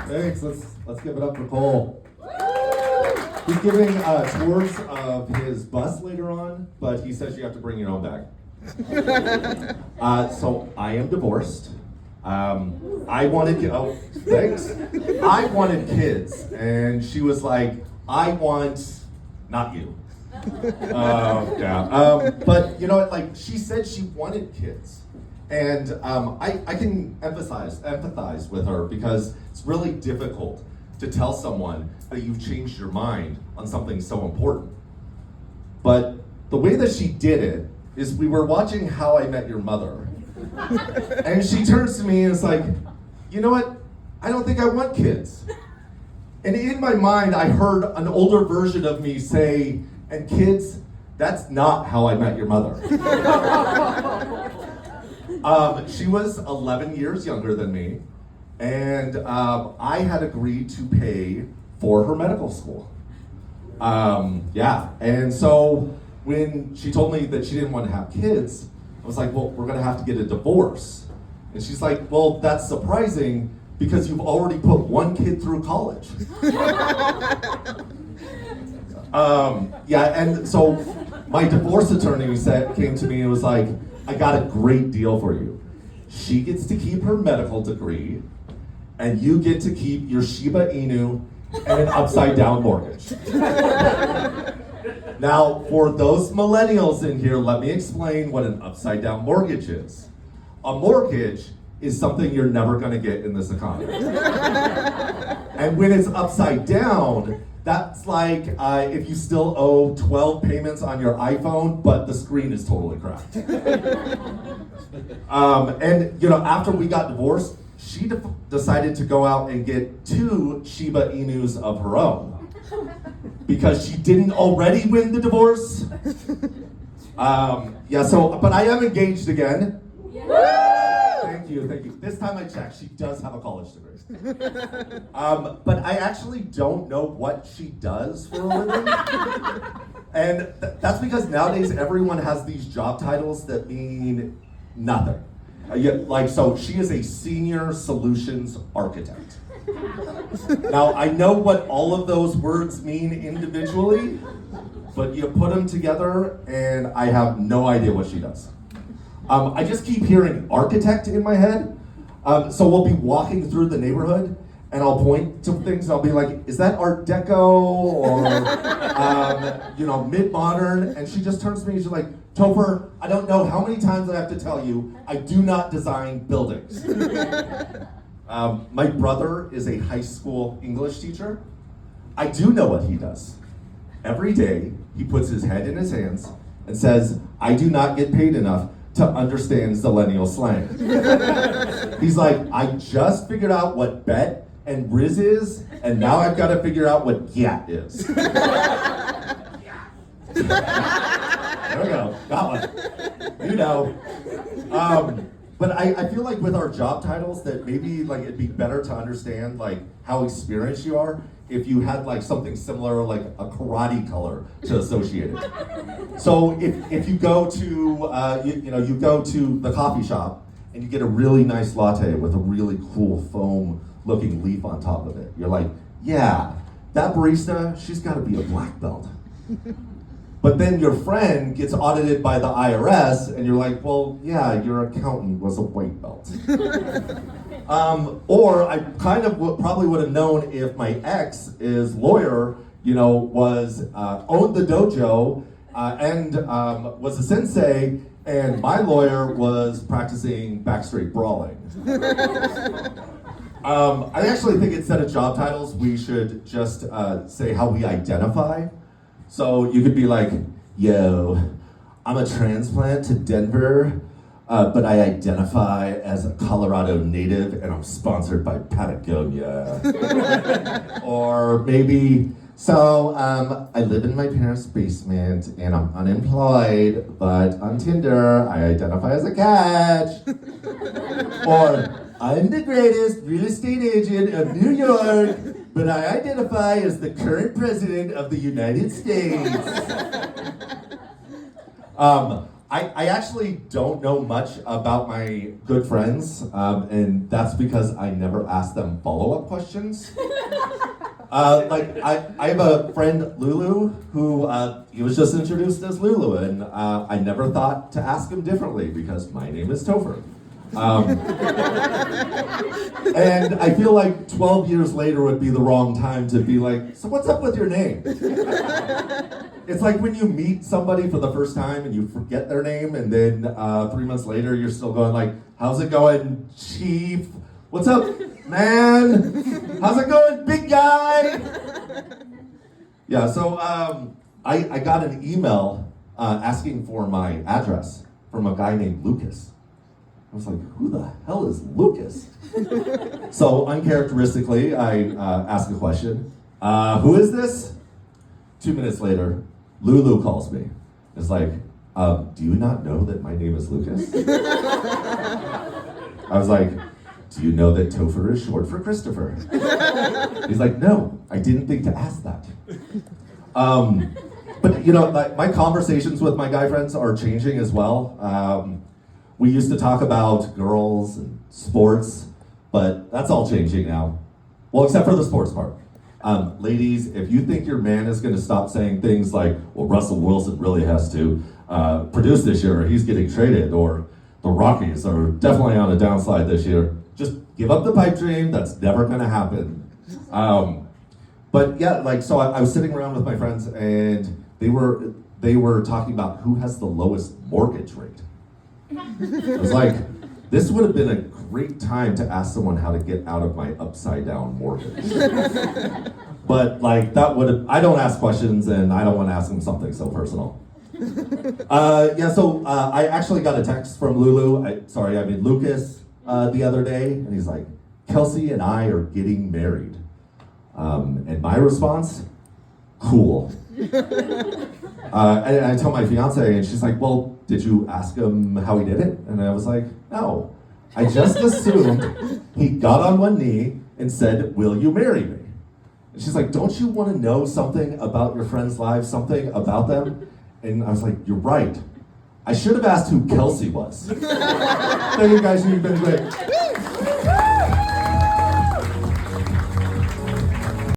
Thanks. Let's give it up for Cole. He's giving tours of his bus later on, but he says you have to bring your own bag. So I am divorced. Thanks. I wanted kids, and she was like, I want, not you. But you know what? Like she said, she wanted kids, and I can empathize with her because it's really difficult to tell someone that you've changed your mind on something so important. But the way that she did it is we were watching How I Met Your Mother, and she turns to me and is like, you know what? I don't think I want kids. And in my mind, I heard an older version of me say, and kids, that's not how I met your mother. She was 11 years younger than me, and I had agreed to pay for her medical school. And so when she told me that she didn't want to have kids, I was like, well, we're gonna have to get a divorce. And she's like, well, that's surprising because you've already put one kid through college. And so my divorce attorney came to me and was like, I got a great deal for you. She gets to keep her medical degree, and you get to keep your Shiba Inu and an upside down mortgage. Now, for those millennials in here, let me explain what an upside down mortgage is. A mortgage is something you're never gonna get in this economy. And when it's upside down, that's like if you still owe 12 payments on your iPhone, but the screen is totally cracked. And you know, after we got divorced, she decided to go out and get 2 Shiba Inus of her own because she didn't already win the divorce. But I am engaged again. Thank you. This time I checked, she does have a college degree. But I actually don't know what she does for a living. And that's because nowadays everyone has these job titles that mean nothing. So she is a senior solutions architect. Now I know what all of those words mean individually, but you put them together and I have no idea what she does. I just keep hearing architect in my head. So we'll be walking through the neighborhood and I'll point to things and I'll be like, is that Art Deco or mid-modern? And she just turns to me and she's like, Topher, I don't know how many times I have to tell you, I do not design buildings. My brother is a high school English teacher. I do know what he does. Every day, he puts his head in his hands and says, I do not get paid enough to understand Zillennial slang. He's like, I just figured out what bet and riz is, and now I've got to figure out what gat is. There we go, got one. You know. But I feel like with our job titles that maybe like it'd be better to understand like how experienced you are if you had like something similar like a karate color to associate it. So if you go to you go to the coffee shop and you get a really nice latte with a really cool foam looking leaf on top of it, you're like, yeah, that barista, she's got to be a black belt. But then your friend gets audited by the IRS, and you're like, well, yeah, your accountant was a white belt. Or I kind of probably would have known if my ex's lawyer, was owned the dojo and was a sensei, and my lawyer was practicing backstraight brawling. I actually think instead of job titles, we should just say how we identify. So you could be like, yo, I'm a transplant to Denver, but I identify as a Colorado native and I'm sponsored by Patagonia. Or maybe, I live in my parents' basement and I'm unemployed, but on Tinder, I identify as a catch. Or, I'm the greatest real estate agent of New York, but I identify as the current president of the United States. I actually don't know much about my good friends, and that's because I never ask them follow-up questions. I have a friend, Lulu, who he was just introduced as Lulu, and I never thought to ask him differently because my name is Topher. And I feel like 12 years later would be the wrong time to be like, so what's up with your name? It's like when you meet somebody for the first time and you forget their name, and then 3 months later you're still going like, how's it going, Chief? What's up, man? How's it going, big guy? Yeah, so I got an email asking for my address from a guy named Lucas. I was like, who the hell is Lucas? So uncharacteristically, I ask a question. Who is this? 2 minutes later, Lulu calls me. It's like, do you not know that my name is Lucas? I was like, do you know that Topher is short for Christopher? He's like, no, I didn't think to ask that. But you know, my conversations with my guy friends are changing as well. We used to talk about girls and sports, but that's all changing now. Well, except for the sports part. Ladies, if you think your man is gonna stop saying things like, well, Russell Wilson really has to produce this year, or he's getting traded, or the Rockies are definitely on a downslide this year, just give up the pipe dream, that's never gonna happen. But yeah, like, so I was sitting around with my friends and they were talking about who has the lowest mortgage rate. I was like, this would have been a great time to ask someone how to get out of my upside down mortgage. But like, I don't ask questions and I don't want to ask them something so personal. I actually got a text from Lucas the other day, and he's like, Kelsey and I are getting married. And my response, cool. And I tell my fiance, and she's like, well, did you ask him how he did it? And I was like, no. I just assumed he got on one knee and said, will you marry me? And she's like, don't you want to know something about your friends' lives, something about them? And I was like, you're right. I should have asked who Kelsey was. Thank you guys, you've been great.